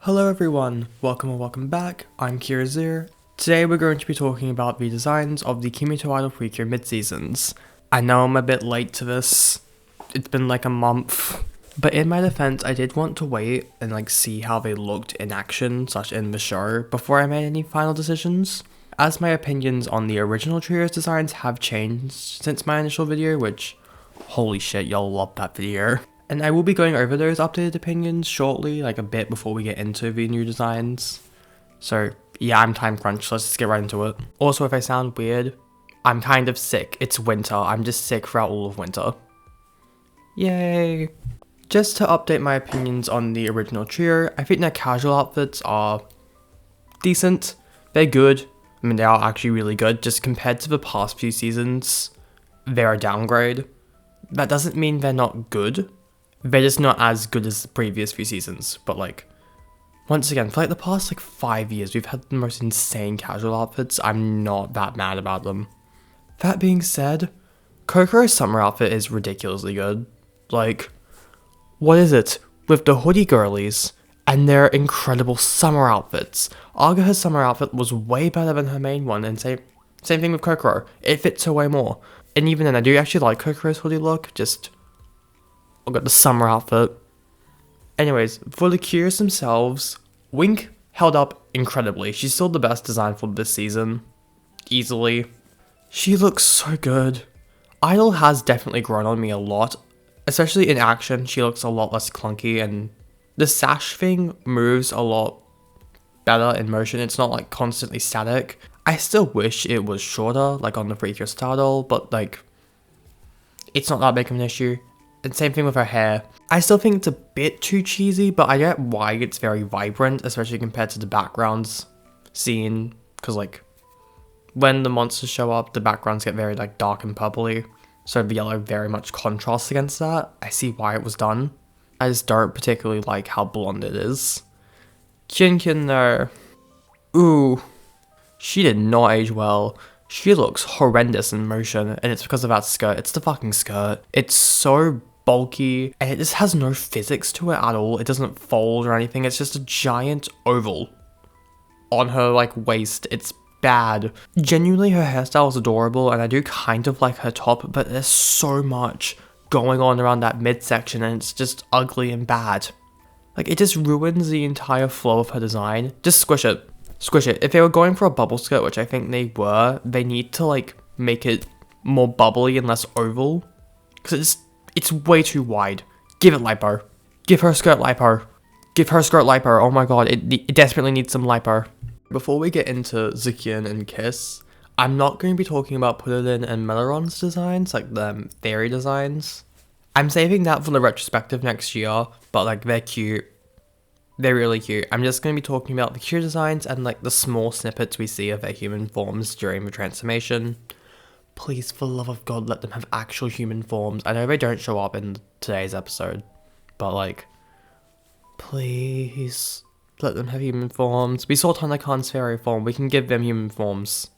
Hello everyone, welcome or welcome back, I'm Azure. Today we're going to be talking about the designs of the Kimi to Idol Precure Midseasons. I know I'm a bit late to this, it's been like a month, but in my defense I did want to wait and see how they looked in action, such in the show, before I made any final decisions. As my opinions on the original trio's designs have changed since my initial video, which, holy shit, y'all loved that video. And I will be going over those updated opinions shortly, a bit before we get into the new designs. So yeah, I'm time crunched, let's just get right into it. Also, if I sound weird, I'm kind of sick. It's winter, I'm just sick throughout all of winter. Yay! Just to update my opinions on the original trio, I think their casual outfits are decent. They're good. I mean, they are actually really good. Just compared to the past few seasons, they're a downgrade. That doesn't mean they're not good. They're just not as good as the previous few seasons, but once again, for the past 5 years, we've had the most insane casual outfits. I'm not that mad about them. That being said, Kokoro's summer outfit is ridiculously good. What is it with the hoodie girlies and their incredible summer outfits? Agaha's summer outfit was way better than her main one, and same thing with Kokoro. It fits her way more. And even then, I do actually like Kokoro's hoodie look, I've got the summer outfit. Anyways, for the curious themselves, Wink held up incredibly. She's still the best design for this season. Easily. She looks so good. Idol has definitely grown on me a lot. Especially in action, she looks a lot less clunky, and the sash thing moves a lot better in motion. It's not constantly static. I still wish it was shorter, on the Precure style, but it's not that big of an issue. And same thing with her hair. I still think it's a bit too cheesy, but I get why it's very vibrant, especially compared to the backgrounds seen. Because when the monsters show up, the backgrounds get very dark and purpley. So the yellow very much contrasts against that. I see why it was done. I just don't particularly like how blonde it is. ZukyoonKiss though. Ooh. She did not age well. She looks horrendous in motion, and it's because of that skirt. It's the fucking skirt. It's so bulky, and it just has no physics to it at all. It doesn't fold or anything. It's just a giant oval on her waist. It's bad. Genuinely, her hairstyle is adorable, and I do kind of like her top, but there's so much going on around that midsection, and it's just ugly and bad. It just ruins the entire flow of her design. Just squish it. Squish it. If they were going for a bubble skirt, which I think they were, they need to make it more bubbly and less oval. Because it's way too wide. Give it lipo. Give her skirt lipo. Give her skirt lipo. Oh my god, it desperately needs some lipo. Before we get into ZukyoonKiss, I'm not going to be talking about Putterlin and Melaron's designs, the theory designs. I'm saving that for the retrospective next year, but they're cute. They're really cute. I'm just going to be talking about the cute designs and the small snippets we see of their human forms during the transformation. Please, for the love of God, let them have actual human forms. I know they don't show up in today's episode, but please, let them have human forms. We saw Tanakan's fairy form, we can give them human forms.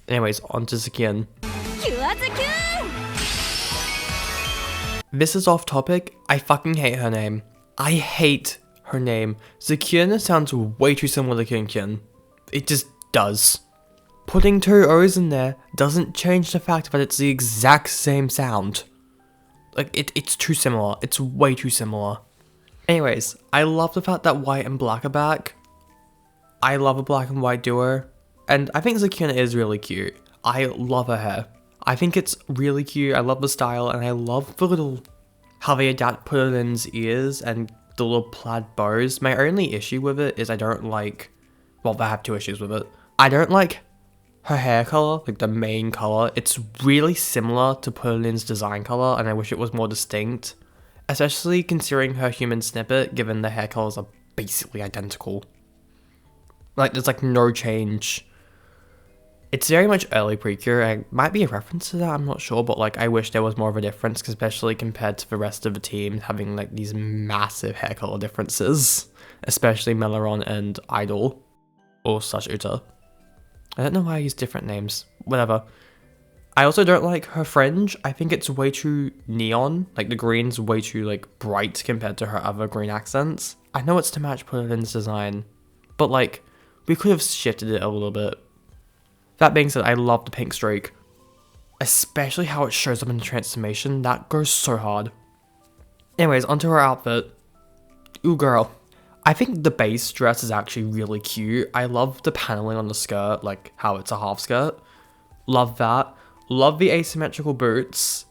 Anyways, on to Zukyoon. This is off topic, I fucking hate her name. I hate her name. Zukyoon sounds way too similar to ZukyoonKiss. It just does. Putting two O's in there doesn't change the fact that it's the exact same sound. It's too similar. It's way too similar. Anyways, I love the fact that white and black are back. I love a black and white duo. And I think Zukyoon is really cute. I love her hair. I think it's really cute. I love the style, and I love the how they adapt Putterlin's ears and the little plaid bows. My only issue with it is I don't like, well, I have two issues with it. I don't like her hair color, the main color. It's really similar to Putterlin's design color, and I wish it was more distinct. Especially considering her human snippet, given the hair colors are basically identical. There's no change. It's very much early Precure. It might be a reference to that, I'm not sure, but I wish there was more of a difference, especially compared to the rest of the team having these massive hair color differences, especially Melaron and Idol, or / Uta. I don't know why I use different names, whatever. I also don't like her fringe. I think it's way too neon. The green's way too bright compared to her other green accents. I know it's to match Puddin's design, but like, we could have shifted it a little bit. That being said, I love the pink streak. Especially how it shows up in the transformation, that goes so hard. Anyways, onto her outfit. Ooh girl. I think the base dress is actually really cute. I love the paneling on the skirt, like how it's a half skirt. Love that. Love the asymmetrical boots.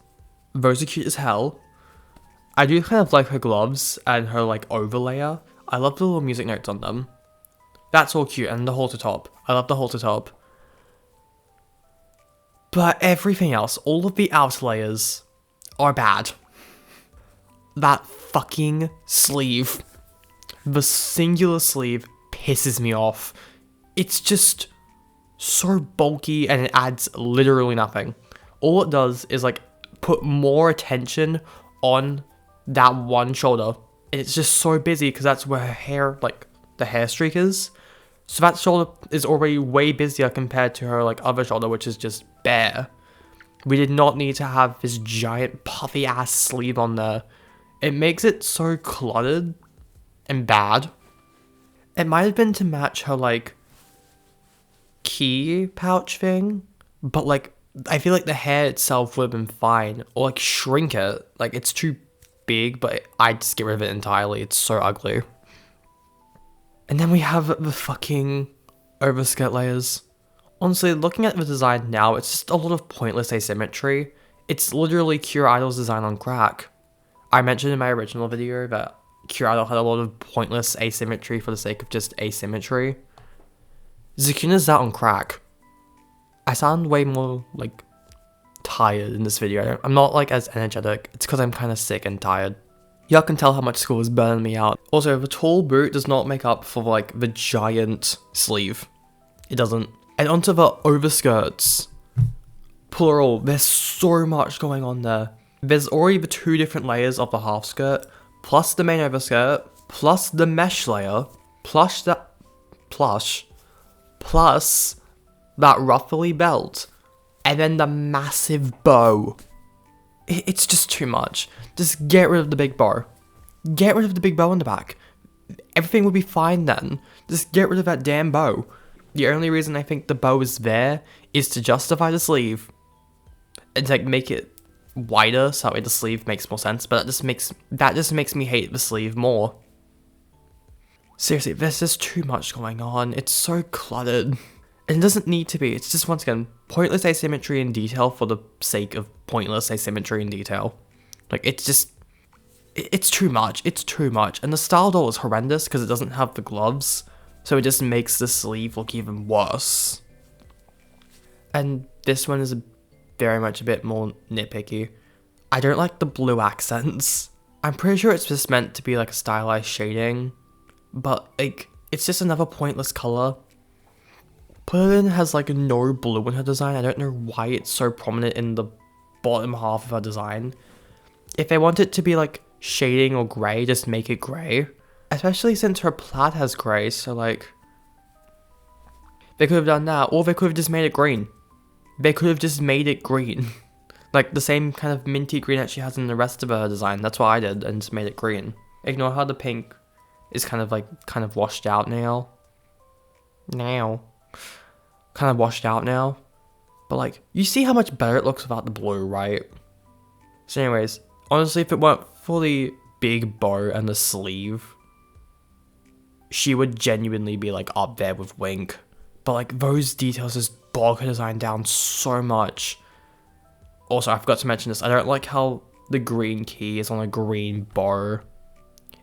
Those are cute as hell. I do kind of like her gloves and her like overlayer. I love the little music notes on them. That's all cute, and the halter top. I love the halter top. But everything else, all of the outer layers are bad. That fucking sleeve. The singular sleeve pisses me off. It's just so bulky and it adds literally nothing. All it does is like put more attention on that one shoulder. And it's just so busy because that's where her hair, like the hair streak is. So that shoulder is already way busier compared to her like other shoulder, which is just bare. We did not need to have this giant puffy ass sleeve on there. It makes it so cluttered and bad. It might have been to match her like key pouch thing, but like I feel like the hair itself would have been fine, or like shrink it. Like it's too big, but I'd just get rid of it entirely. It's so ugly. And then we have the fucking overskirt layers. Honestly, looking at the design now, it's just a lot of pointless asymmetry. It's literally Cure Idol's design on crack. I mentioned in my original video that Cure Idol had a lot of pointless asymmetry for the sake of just asymmetry. Zukyoon is that on crack. I sound way more, like, tired in this video. I'm not, like, as energetic. It's because I'm kind of sick and tired. Y'all can tell how much school is burning me out. Also, the tall boot does not make up for, like, the giant sleeve. It doesn't. And onto the overskirts. Plural, there's so much going on there. There's already the 2 different layers of the half skirt, plus the main overskirt, plus the mesh layer, plus that ruffly belt, and then the massive bow. It's just too much. Just get rid of the big bow. Get rid of the big bow on the back. Everything would be fine then. Just get rid of that damn bow. The only reason I think the bow is there is to justify the sleeve. And to like make it wider so that way the sleeve makes more sense, but that just makes me hate the sleeve more. Seriously, there's just too much going on. It's so cluttered. And it doesn't need to be. It's just, once again, pointless asymmetry in detail for the sake of pointless asymmetry in detail. Like, it's just, it's too much. It's too much. And the style doll is horrendous because it doesn't have the gloves, so it just makes the sleeve look even worse. And this one is very much a bit more nitpicky. I don't like the blue accents. I'm pretty sure it's just meant to be like a stylized shading, but like, it's just another pointless color. Puddin has like no blue in her design. I don't know why it's so prominent in the bottom half of her design. If they want it to be like shading or grey, just make it grey. Especially since her plaid has grey, so like, they could have done that, or they could have just made it green. They could have just made it green. Like the same kind of minty green that she has in the rest of her design. That's what I did, and just made it green. Ignore how the pink is kind of washed out now. Kind of washed out now. But like, you see how much better it looks without the blue, right? So anyways, honestly, if it weren't for the big bow and the sleeve, she would genuinely be like up there with Wink. But like, those details just bog her design down so much. Also, I forgot to mention this, I don't like how the green key is on a green bow.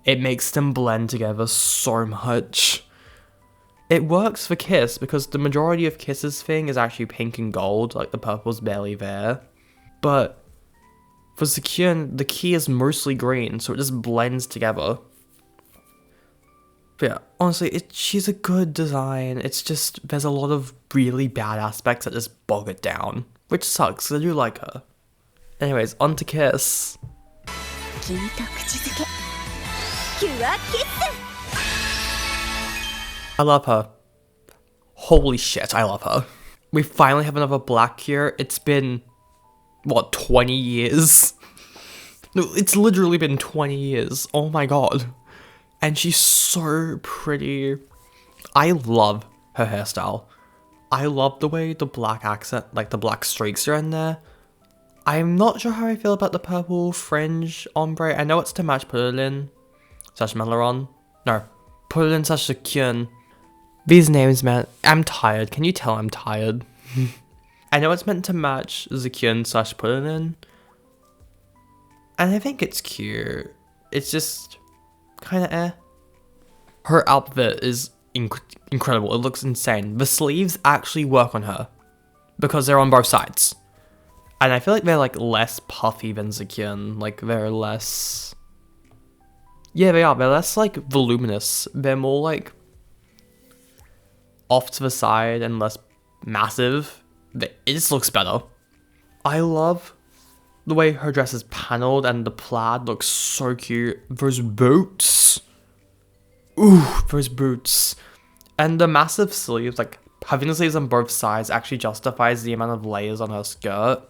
It makes them blend together so much. It works for Kiss because the majority of Kiss's thing is actually pink and gold, like the purple's barely there. But for Zukyoon, the key is mostly green, so it just blends together. But yeah, honestly, she's a good design. It's just, there's a lot of really bad aspects that just bog it down, which sucks, because I do like her. Anyways, on to Kiss. I love her. Holy shit, I love her. We finally have another black Cure. It's been, what, 20 years? No, it's literally been 20 years. Oh my god. And she's so pretty. I love her hairstyle. I love the way the black accent, like the black streaks are in there. I'm not sure how I feel about the purple fringe ombre. I know it's to match Purlin slash Meleron. No, Purlin slash Zukyoon. These names, man, I'm tired. Can you tell I'm tired? I know it's meant to match Zukyoon slash Purlin. And I think it's cute. It's just kind of eh. Her outfit is incredible. It looks insane. The sleeves actually work on her because they're on both sides. And I feel like they're like less puffy than Zukyoon. Like they're less... Yeah, they are. They're less like voluminous. They're more like off to the side and less massive. It just looks better. I love the way her dress is paneled and the plaid looks so cute. Those boots. Ooh, those boots. And the massive sleeves, like having the sleeves on both sides actually justifies the amount of layers on her skirt.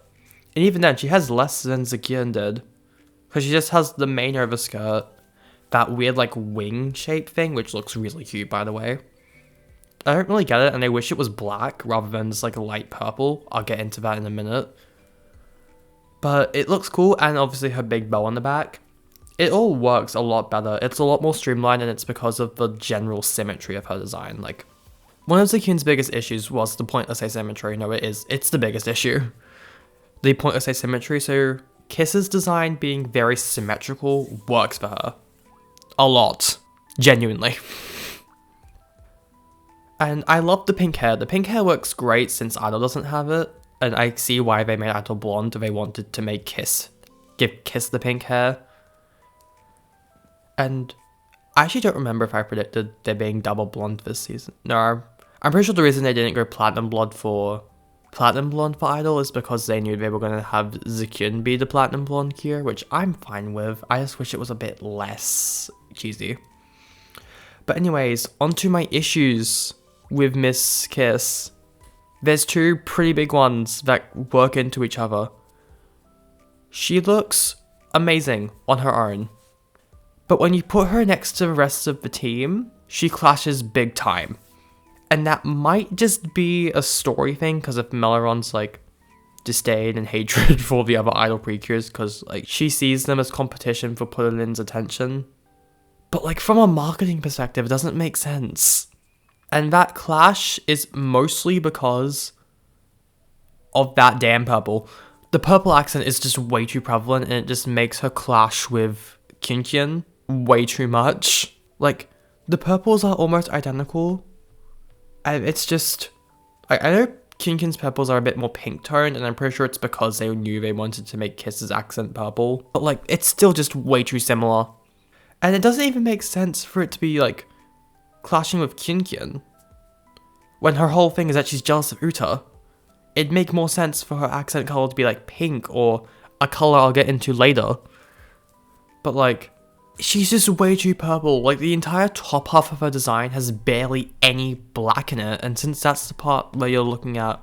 And even then, she has less than Zukyoon did. Because she just has the main overskirt, that weird like wing shape thing, which looks really cute by the way. I don't really get it, and I wish it was black rather than just like a light purple. I'll get into that in a minute. But it looks cool, and obviously her big bow on the back. It all works a lot better. It's a lot more streamlined, and it's because of the general symmetry of her design. Like, one of Zukyoon's biggest issues was the pointless asymmetry. No, it is. It's the biggest issue. The pointless asymmetry, so Kiss's design being very symmetrical works for her. A lot. Genuinely. And I love the pink hair. The pink hair works great since Idol doesn't have it. And I see why they made Idol blonde. They wanted to make give Kiss the pink hair. And I actually don't remember if I predicted there being double blonde this season. No, I'm pretty sure the reason they didn't go platinum blonde for Idol is because they knew they were going to have Zukyoon be the platinum blonde here, which I'm fine with. I just wish it was a bit less cheesy. But anyways, onto my issues with Miss Kiss. There's two pretty big ones that work into each other. She looks amazing on her own. But when you put her next to the rest of the team, she clashes big time. And that might just be a story thing, because of Meleron's like disdain and hatred for the other idol precures, because like she sees them as competition for Purlin's attention. But like from a marketing perspective, it doesn't make sense. And that clash is mostly because of that damn purple. The purple accent is just way too prevalent, and it just makes her clash with Zukyoon way too much. Like, the purples are almost identical. And it's just... I know Zukyoon's purples are a bit more pink toned, and I'm pretty sure it's because they knew they wanted to make Kiss's accent purple. But like, it's still just way too similar. And it doesn't even make sense for it to be like clashing with Zukyoon when her whole thing is that she's jealous of Uta. It'd make more sense for her accent color to be like pink, or a color I'll get into later. But like, she's just way too purple. Like, the entire top half of her design has barely any black in it, and since that's the part where you're looking at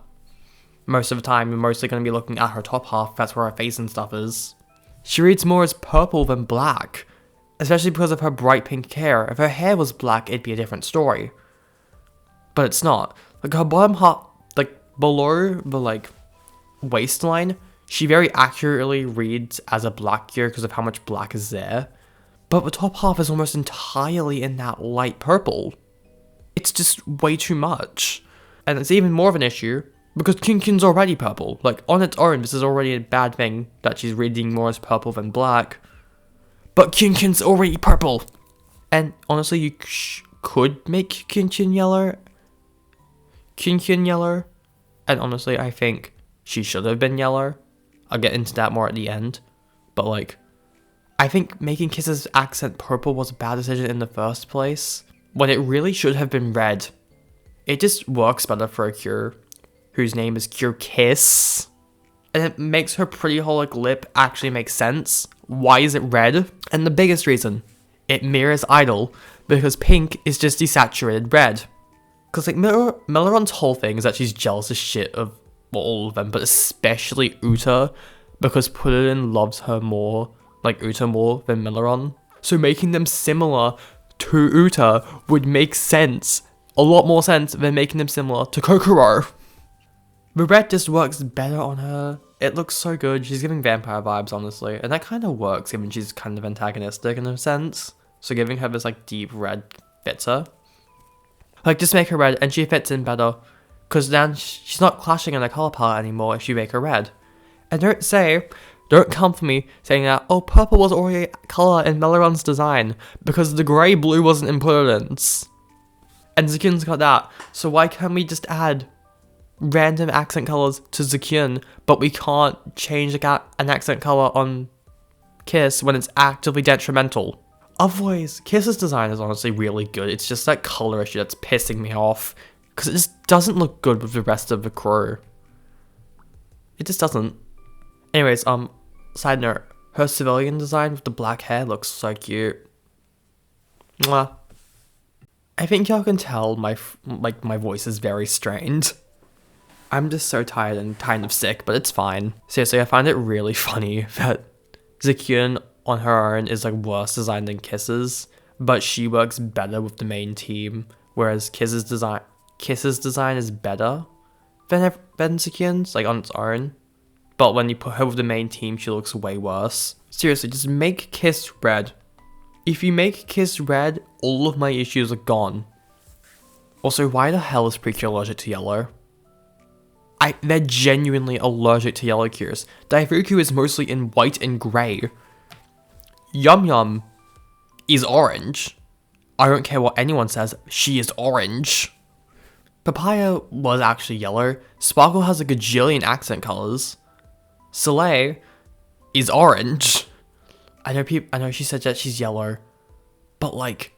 most of the time, you're mostly going to be looking at her top half, that's where her face and stuff is. She reads more as purple than black, especially because of her bright pink hair. If her hair was black, it'd be a different story. But it's not. Like, her bottom half, like, below the, like, waistline, she very accurately reads as a black gear because of how much black is there. But the top half is almost entirely in that light purple. It's just way too much. And it's even more of an issue because Zukyoon's already purple. Like, on its own, this is already a bad thing that she's reading more as purple than black. But Zukyoon's already purple. And honestly, you could make Zukyoon yellow. And honestly, I think she should have been yellow. I'll get into that more at the end. But like, I think making Kiss's accent purple was a bad decision in the first place, when it really should have been red. It just works better for a Cure, whose name is ZukyoonKiss. And it makes her pretty whole like lip actually make sense. Why is it red? And the biggest reason, it mirrors Idol, because pink is just desaturated red. Because like Meleron's whole thing is that she's jealous as shit of all of them, but especially Uta, because Purlin loves her more, like Uta more than Meleron. So making them similar to Uta would make sense. A lot more sense than making them similar to Kokoro. The red just works better on her. It looks so good. She's giving vampire vibes, honestly. And that kind of works, given she's kind of antagonistic in a sense. So giving her this, like, deep red fits her. Like, just make her red, and she fits in better. Because then she's not clashing in the color palette anymore if you make her red. And don't come for me saying that, oh, purple was already a color in Melaron's design. Because the grey blue wasn't important. And Zukyoon's got that. So why can't we just add random accent colors to Zukyoon, but we can't change an accent color on Kiss when it's actively detrimental? Otherwise, Kiss's design is honestly really good. It's just that color issue that's pissing me off, because it just doesn't look good with the rest of the crew. It just doesn't. Anyways, side note, her civilian design with the black hair looks so cute. Mwah. I think y'all can tell my voice is very strained. I'm just so tired and kind of sick, but it's fine. Seriously, I find it really funny that Zukyoon on her own is like worse designed than Kiss's, but she works better with the main team, whereas Kiss's design is better than Zukyoon's, like on its own. But when you put her with the main team, she looks way worse. Seriously, just make Kiss red. If you make Kiss red, all of my issues are gone. Also, why the hell is Precure allergic to yellow? They're genuinely allergic to yellow cures. Daifuku is mostly in white and grey. Yum Yum is orange. I don't care what anyone says, she is orange. Papaya was actually yellow. Sparkle has a gajillion accent colours. Soleil is orange. I know she said that she's yellow, but like,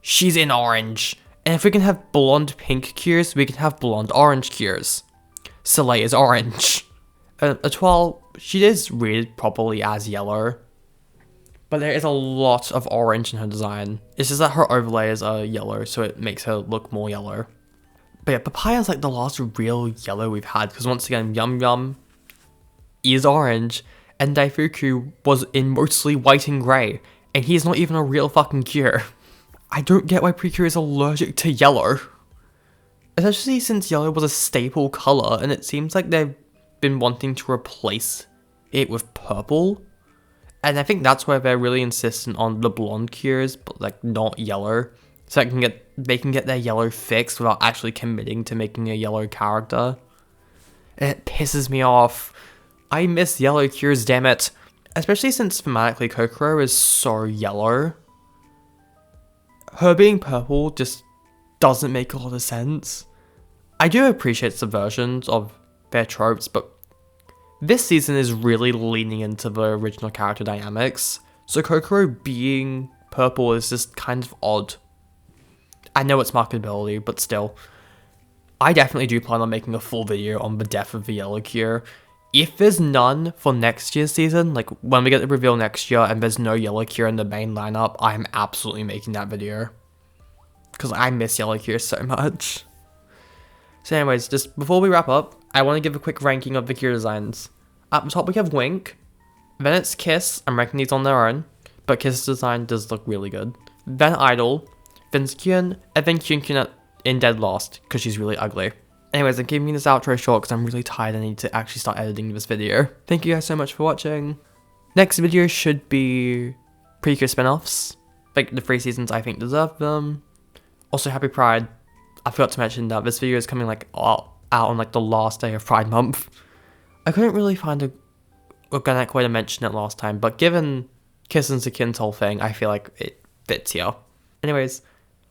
she's in orange. And if we can have blonde pink cures, we can have blonde orange cures. Soleil is orange. Etoile, she is rated properly as yellow, but there is a lot of orange in her design. It's just that her overlays are yellow, so it makes her look more yellow. But yeah, Papaya's like the last real yellow we've had, because once again, Yum Yum is orange, and Daifuku was in mostly white and grey, and he's not even a real fucking cure. I don't get why Precure is allergic to yellow. Especially since yellow was a staple colour, and it seems like they've been wanting to replace it with purple. And I think that's where they're really insistent on the blonde cures, but like not yellow. So they can get their yellow fixed without actually committing to making a yellow character. And it pisses me off. I miss yellow cures, damn it. Especially since thematically Kokoro is so yellow. Her being purple just doesn't make a lot of sense. I do appreciate subversions of their tropes, but this season is really leaning into the original character dynamics, so Kokoro being purple is just kind of odd. I know it's marketability, but still. I definitely do plan on making a full video on the death of the yellow cure. If there's none for next year's season, like when we get the reveal next year and there's no yellow cure in the main lineup, I'm absolutely making that video. Because I miss yellow cure so much. So anyways, just before we wrap up, I want to give a quick ranking of the cure designs. At the top we have Wink, then it's Kiss, I'm ranking these on their own, but Kiss's design does look really good. Then Idol, then Zukyoon, and then ZukyoonKiss in dead last, because she's really ugly. Anyways, I'm keeping this outro short because I'm really tired and I need to actually start editing this video. Thank you guys so much for watching. Next video should be Precure spin-offs. Like, the 3 seasons I think deserve them. Also, happy Pride. I forgot to mention that this video is coming like out on like the last day of Pride Month. I couldn't really find a organic way to mention it last time, but given Kiss and Zukyoon's whole thing, I feel like it fits here. Anyways,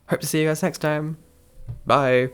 hope to see you guys next time. Bye.